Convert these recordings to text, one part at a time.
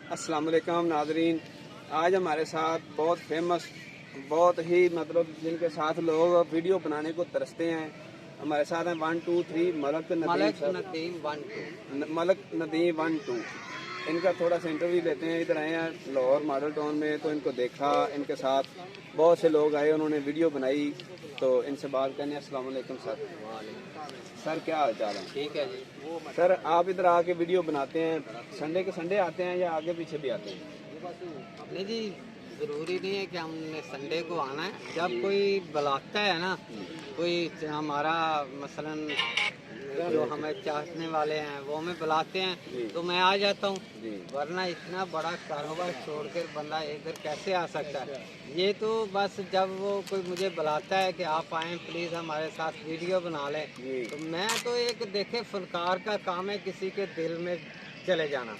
अस्सलाम वालेकुम नाजरीन। आज हमारे साथ बहुत फेमस, बहुत ही मतलब जिनके साथ लोग वीडियो बनाने को तरसते हैं, हमारे साथ हैं 1 2 3 मलक नदीम 1 2। इनका थोड़ा सा इंटरव्यू लेते हैं। इधर आए हैं लाहौर मॉडल टाउन में, तो इनको देखा, इनके साथ बहुत से लोग आए, उन्होंने वीडियो बनाई, तो इनसे बात करने। अस्सलाम वालेकुम सर। सर क्या हाल चाल है? ठीक है जी। सर आप इधर आके वीडियो बनाते हैं, संडे के संडे आते हैं या आगे पीछे भी आते हैं? नहीं जी, ज़रूरी नहीं है कि हमने संडे को आना है। जब कोई बुलाता है ना, कोई हमारा मसलन जो हमें चाहने वाले हैं वो हमें बुलाते हैं तो मैं आ जाता हूँ, वरना इतना बड़ा कारोबार छोड़कर बंदा इधर कैसे आ सकता है। ये तो बस जब वो कोई मुझे बुलाता है कि आप आएँ प्लीज़ हमारे साथ वीडियो बना लें, तो मैं तो एक देखे फनकार का काम है किसी के दिल में चले जाना,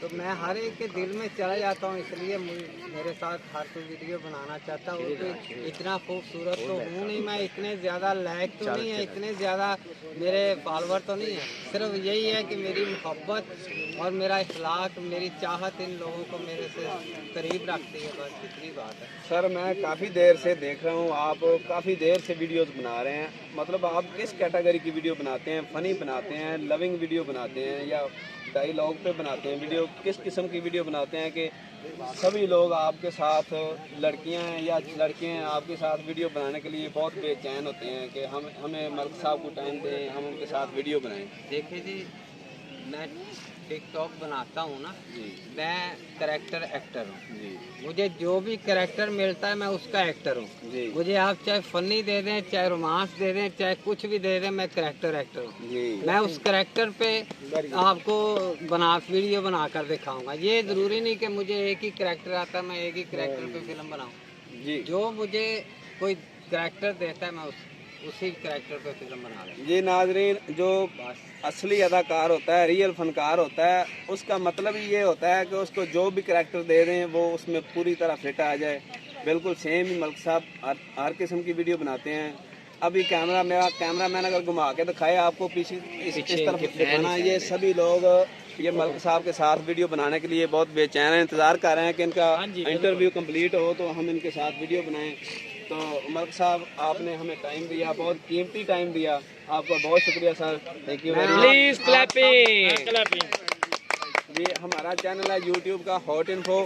तो मैं हर एक के दिल में चला जाता हूँ। इसलिए मेरे साथ हर कोई वीडियो बनाना चाहता हूँ। तो इतना खूबसूरत तो हूँ नहीं मैं, इतने ज़्यादा लायक तो नहीं है, इतने ज़्यादा मेरे फॉलोअर तो नहीं है। सिर्फ यही है कि मेरी मोहब्बत और मेरा इखलाक, मेरी चाहत इन लोगों को मेरे से करीब रखती है, बस इतनी बात है। सर मैं काफ़ी देर से देख रहा हूँ, आप काफ़ी देर से वीडियोस बना रहे हैं। मतलब आप किस कैटेगरी की वीडियो बनाते हैं? फ़नी बनाते हैं, लविंग वीडियो बनाते हैं, या डायलॉग पे बनाते हैं वीडियो? किस किस्म की वीडियो बनाते हैं कि सभी लोग आपके साथ, लड़कियां हैं या लड़के हैं, आपके साथ वीडियो बनाने के लिए बहुत बेचैन होते हैं कि हमें मलिक साहब को टाइम दें, हम उनके साथ वीडियो बनाएं? देखिए जी, मैं टिकटॉक बनाता हूँ ना, मैं करैक्टर एक्टर हूँ। मुझे जो भी करैक्टर मिलता है मैं उसका एक्टर हूँ। मुझे आप चाहे फनी दे दें, चाहे रोमांस दे दें, चाहे कुछ भी दे दें, मैं करैक्टर एक्टर हूँ। मैं उस करैक्टर पे आपको वीडियो बना कर दिखाऊंगा। ये ज़रूरी नहीं कि मुझे एक ही करैक्टर आता है मैं एक ही करैक्टर पे फिल्म बनाऊँ। जो मुझे कोई करैक्टर देता है मैं उसी करैक्टर पे फिल्म बना लें। जी नाजरीन, जो असली अदाकार होता है, रियल फनकार होता है, उसका मतलब ही ये होता है कि उसको जो भी करैक्टर दे दें वो उसमें पूरी तरह फिट आ जाए। बिल्कुल सेम ही मलिक साहब हर किस्म की वीडियो बनाते हैं। अभी मेरा कैमरामैन अगर घुमा के दिखाए आपको पीछे इस तरफ दिखाना, ये सभी लोग ये मलिक साहब के साथ वीडियो बनाने के लिए बहुत बेचैन हैं, इंतज़ार कर रहे हैं कि इनका इंटरव्यू कंप्लीट हो तो हम इनके साथ वीडियो बनाएं। तो मलिक साहब आपने हमें टाइम दिया, बहुत कीमती टाइम दिया, आपका बहुत शुक्रिया sir. Thank you very much. जी हमारा चैनल है यूट्यूब का हॉट इन्फो,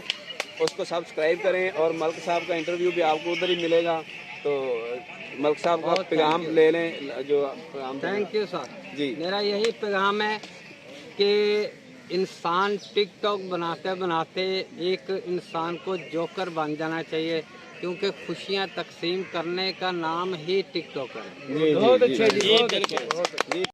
उसको सब्सक्राइब करें और मलिक साहब का इंटरव्यू भी आपको उधर ही मिलेगा। तो मलिक साहब का पैगाम ले लें, जो पैगाम। थैंक यू सर जी। मेरा यही पैगाम है कि इंसान टिकटॉक बनाते बनाते एक इंसान को जोकर बन जाना चाहिए, क्योंकि खुशियां तकसीम करने का नाम ही टिकटॉकर है। बहुत अच्छे जी, बहुत अच्छे।